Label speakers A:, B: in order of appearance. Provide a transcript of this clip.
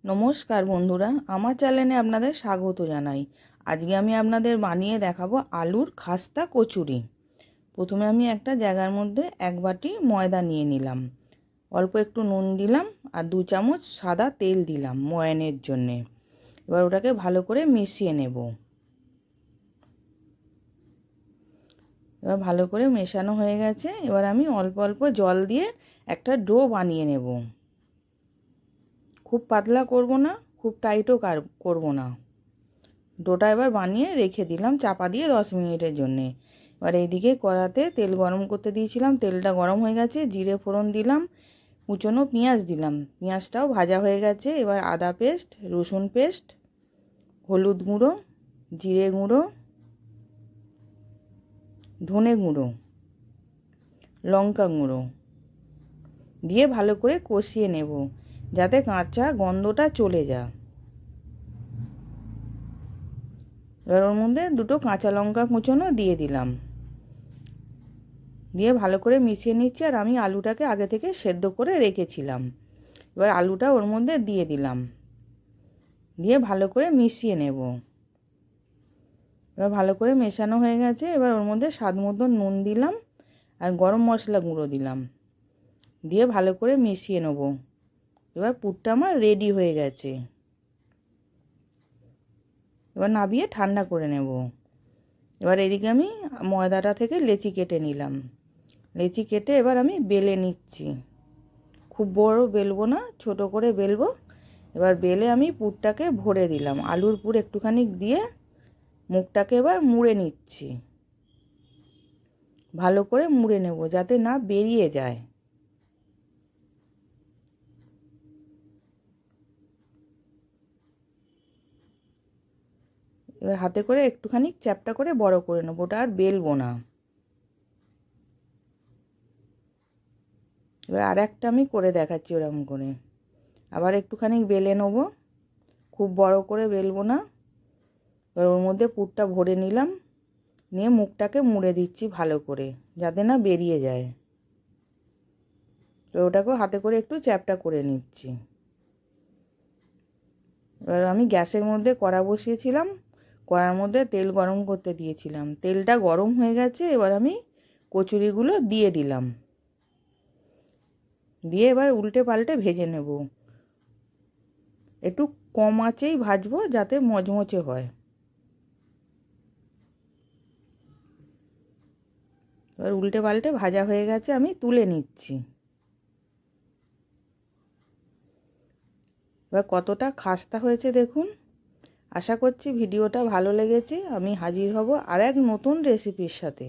A: নমস্কার বন্ধুরা, আমার চ্যানেলে আপনাদের স্বাগত জানাই। আজকে আমি আপনাদের বানিয়ে দেখাবো আলুর খাস্তা কচুরি। প্রথমে আমি একটা জায়গার মধ্যে 1 বাটি ময়দা নিয়ে নিলাম, অল্প একটু নুন দিলাম আর 2 চামচ সাদা তেল দিলাম ময়ানের জন্যে। এবার ওটাকে ভালো করে মিশিয়ে নেব। এবার ভালো করে মেশানো হয়ে গেছে। এবার আমি অল্প অল্প জল দিয়ে একটা ডো বানিয়ে নেব। খুব পাতলা করব না, খুব টাইটও করব না। ডোটা এবার বানিয়ে রেখে দিলাম চাপা দিয়ে 10 মিনিটের জন্যে। এবার এইদিকে কড়াতে তেল গরম করতে দিয়েছিলাম, তেলটা গরম হয়ে গেছে। জিরে ফোড়ন দিলাম, কুচনো পেঁয়াজ দিলাম, পেঁয়াজটাও ভাজা হয়ে গেছে। এবার আদা পেস্ট, রসুন পেস্ট, হলুদ গুঁড়ো, জিরে গুঁড়ো, ধনে গুঁড়ো, লঙ্কা গুঁড়ো দিয়ে ভালো করে কষিয়ে নেব, যাতে কাঁচা গন্ধটা চলে যায়। এবার ওর মধ্যে 2টো কাঁচা লঙ্কা কুচনো দিয়ে দিলাম, দিয়ে ভালো করে মিশিয়ে নিচ্ছি। আর আমি আলুটাকে আগে থেকে সেদ্ধ করে রেখেছিলাম। এবার আলুটা ওর মধ্যে দিয়ে দিলাম, দিয়ে ভালো করে মিশিয়ে নেব। এবার ভালো করে মেশানো হয়ে গেছে। এবার ওর মধ্যে স্বাদ মতো নুন দিলাম আর গরম মশলা গুঁড়ো দিলাম, দিয়ে ভালো করে মিশিয়ে নেব। এবার পুরটা আমার রেডি হয়ে গেছে। এবার নামিয়ে ঠান্ডা করে নেব। এবার এদিকে আমি ময়দাটা থেকে লেচি কেটে নিলাম। লেচি কেটে এবার আমি বেলে নিচ্ছি। খুব বড় বেলবো না, ছোট করে বেলবো। এবার বেলে আমি পুরটাকে ভরে দিলাম, আলুর পুর একটুখানি দিয়ে মুখটাকে এবার মুড়ে নিচ্ছি। ভালো করে মুড়ে নেব যাতে না বেরিয়ে যায়। এবার হাতে করে একটুখানি চ্যাপটা করে বড় করে নেবো, ওটা আর বেলবো না। এবার আর একটা আমি করে দেখাচ্ছি ওরকম করে। আবার একটুখানি বেলে নেবো, খুব বড় করে বেলবো না। এবার ওর মধ্যে পুরটা ভরে নিলাম, নিয়ে মুখটাকে মুড়ে দিচ্ছি ভালো করে, যাতে না বেরিয়ে যায়। তো ওটাকেও হাতে করে একটু চ্যাপটা করে নিচ্ছি। এবার আমি গ্যাসের মধ্যে কড়া বসিয়েছিলাম, কড়ার মধ্যে তেল গরম করতে দিয়েছিলাম। তেলটা গরম হয়ে গেছে। এবার আমি কচুরিগুলো দিয়ে দিলাম, দিয়ে এবার উল্টে পাল্টে ভেজে নেব। একটু কম আঁচেই ভাজবো যাতে মচমচে হয়। এবার উল্টে পাল্টে ভাজা হয়ে গেছে, আমি তুলে নিচ্ছি। এবার কতটা খাস্তা হয়েছে দেখুন। আশা করছি ভিডিওটা ভালো লেগেছে। আমি হাজির হব আর এক নতুন রেসিপির সাথে।